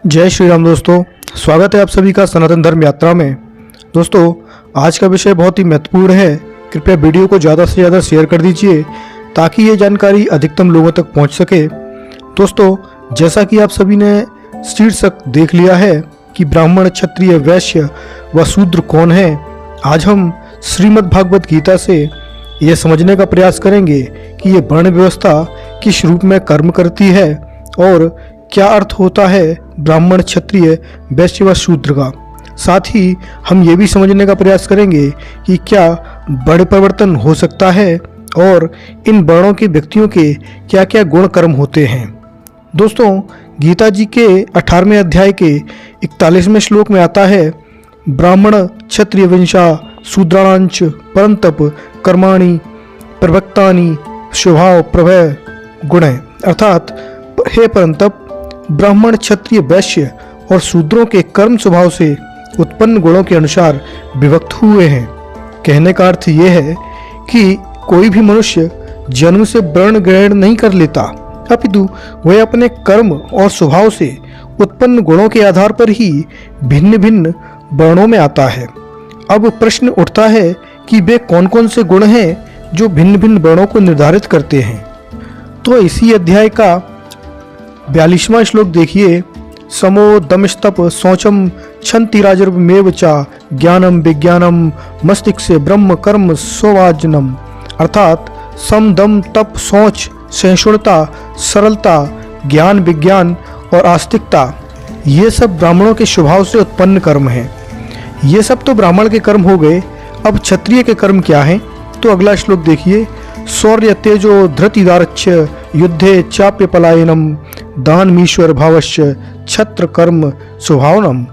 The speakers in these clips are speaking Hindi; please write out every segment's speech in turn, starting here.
जय श्री राम दोस्तों, स्वागत है आप सभी का सनातन धर्म यात्रा में। दोस्तों, आज का विषय बहुत ही महत्वपूर्ण है। कृपया वीडियो को ज़्यादा से ज़्यादा शेयर कर दीजिए ताकि ये जानकारी अधिकतम लोगों तक पहुंच सके। दोस्तों, जैसा कि आप सभी ने शीर्षक देख लिया है कि ब्राह्मण, क्षत्रिय, वैश्य व शूद्र कौन है, आज हम श्रीमद् भागवत गीता से यह समझने का प्रयास करेंगे कि ये वर्ण व्यवस्था किस रूप में कर्म करती है और क्या अर्थ होता है ब्राह्मण, क्षत्रिय, वैश्य व शूद्र का। साथ ही हम ये भी समझने का प्रयास करेंगे कि क्या वर्ण परिवर्तन हो सकता है और इन वर्णों के व्यक्तियों के क्या क्या गुण कर्म होते हैं। दोस्तों, गीता जी के 18वें अध्याय के 41वें श्लोक में आता है, ब्राह्मण क्षत्रिय वंशा शूद्राणांच परंतप कर्माणि प्रवक्तानि स्वभाव प्रभय गुण। अर्थात हे परंतप, ब्राह्मण, क्षत्रिय, वैश्य और शूद्रों के कर्म स्वभाव से उत्पन्न गुणों के अनुसार विभक्त हुए हैं। कहने का अर्थ यह है कि कोई भी मनुष्य जन्म से वर्ण ग्रहण नहीं कर लेता, अपितु वह अपने कर्म और स्वभाव से उत्पन्न गुणों के आधार पर ही भिन्न भिन्न वर्णों में आता है। अब प्रश्न उठता है कि वे कौन कौन से गुण हैं जो भिन्न भिन्न वर्णों को निर्धारित करते हैं। तो इसी अध्याय का 42वां श्लोक देखिए, समो दमस्तप शौचम क्षंतिराजर्वमेव चा ज्ञानम विज्ञानम मस्तिष्क ब्रह्म कर्म स्ववाजनम। अर्थात सम, दम, तप, शौच, सहिष्णुता, सरलता, ज्ञान, विज्ञान और आस्तिकता, ये सब ब्राह्मणों के स्वभाव से उत्पन्न कर्म हैं। ये सब तो ब्राह्मण के कर्म हो गए। अब क्षत्रिय के कर्म क्या हैं? तो अगला श्लोक देखिए, शौर्य तेजो धृतिदारच्य युद्धे चाप्य पलायनम दानमीश्वर भावश्य छत्र कर्म स्वभावनम।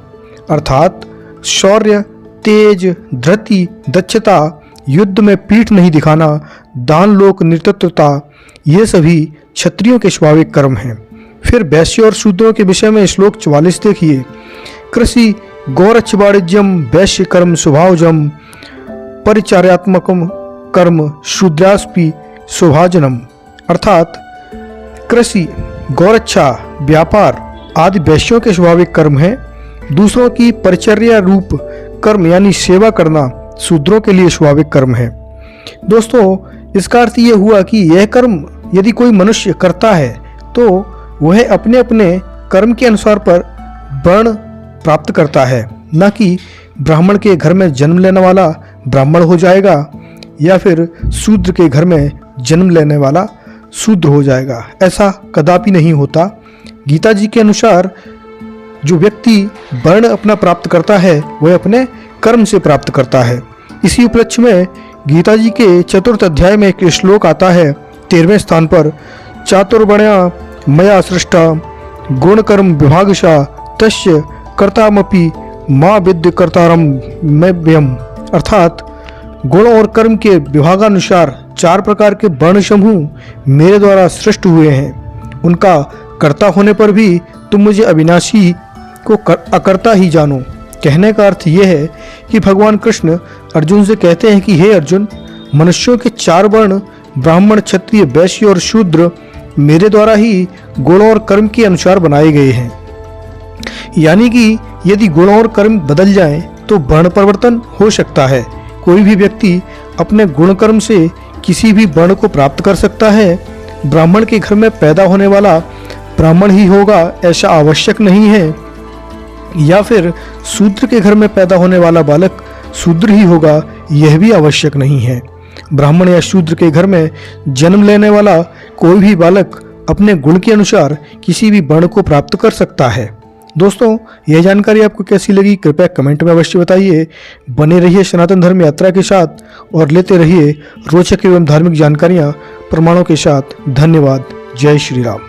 अर्थात शौर्य, तेज, धृति, दक्षता, युद्ध में पीठ नहीं दिखाना, दान, लोक, नेतृत्वता, ये सभी क्षत्रियों के स्वाभाविक कर्म हैं। फिर वैश्य और शूद्रों के विषय में श्लोक 44 देखिए, कृषि गौरक्ष वाणिज्यम वैश्य कर्म स्वभावजम परिचार्यात्मकम कर्म शूद्रास्पि स्वभाजनम। अर्थात कृषि, गौरक्षा, व्यापार आदि वैश्यों के स्वाभाविक कर्म हैं। दूसरों की परिचर्या रूप कर्म यानी सेवा करना शूद्रों के लिए स्वाभाविक कर्म है। दोस्तों, इसका अर्थ ये हुआ कि यह कर्म यदि कोई मनुष्य करता है तो वह अपने अपने कर्म के अनुसार पर वर्ण प्राप्त करता है, न कि ब्राह्मण के घर में जन्म लेने वाला ब्राह्मण हो जाएगा या फिर शूद्र के घर में जन्म लेने वाला शूद्र हो जाएगा। ऐसा कदापि नहीं होता। गीता जी के अनुसार जो व्यक्ति वर्ण अपना प्राप्त करता है वह अपने कर्म से प्राप्त करता है। इसी उपलक्ष्य में गीता जी के 4th अध्याय में एक श्लोक आता है 13वें स्थान पर, चातुर्वर्ण्या मया सृष्टा गुण कर्म विभागशा तस्य कर्तामपि मां विद्य कर्तारम मैं व्यम। अर्थात गुण और कर्म के विभागानुसार 4 प्रकार के वर्ण समूह मेरे द्वारा सृष्ट हुए हैं। उनका कर्ता होने पर भी तुम मुझे अविनाशी को अकर्ता ही जानो। कहने का अर्थ यह है कि भगवान कृष्ण अर्जुन से कहते हैं कि हे अर्जुन, मनुष्यों के 4 वर्ण ब्राह्मण, क्षत्रिय, वैश्य और शूद्र मेरे द्वारा ही गुण और कर्म के अनुसार बनाए गए हैं। यानी कि यदि गुण और कर्म बदल जाएं तो वर्ण परिवर्तन हो सकता है। कोई भी व्यक्ति अपने गुण कर्म से किसी भी वर्ण को प्राप्त कर सकता है। ब्राह्मण के घर में पैदा होने वाला ब्राह्मण ही होगा ऐसा आवश्यक नहीं है, या फिर शूद्र के घर में पैदा होने वाला बालक शूद्र ही होगा यह भी आवश्यक नहीं है। ब्राह्मण या शूद्र के घर में जन्म लेने वाला कोई भी बालक अपने गुण के अनुसार किसी भी वर्ण को प्राप्त कर सकता है। दोस्तों, यह जानकारी आपको कैसी लगी कृपया कमेंट में अवश्य बताइए। बने रहिए सनातन धर्म यात्रा के साथ और लेते रहिए रोचक एवं धार्मिक जानकारियाँ प्रमाणों के साथ। धन्यवाद। जय श्री राम।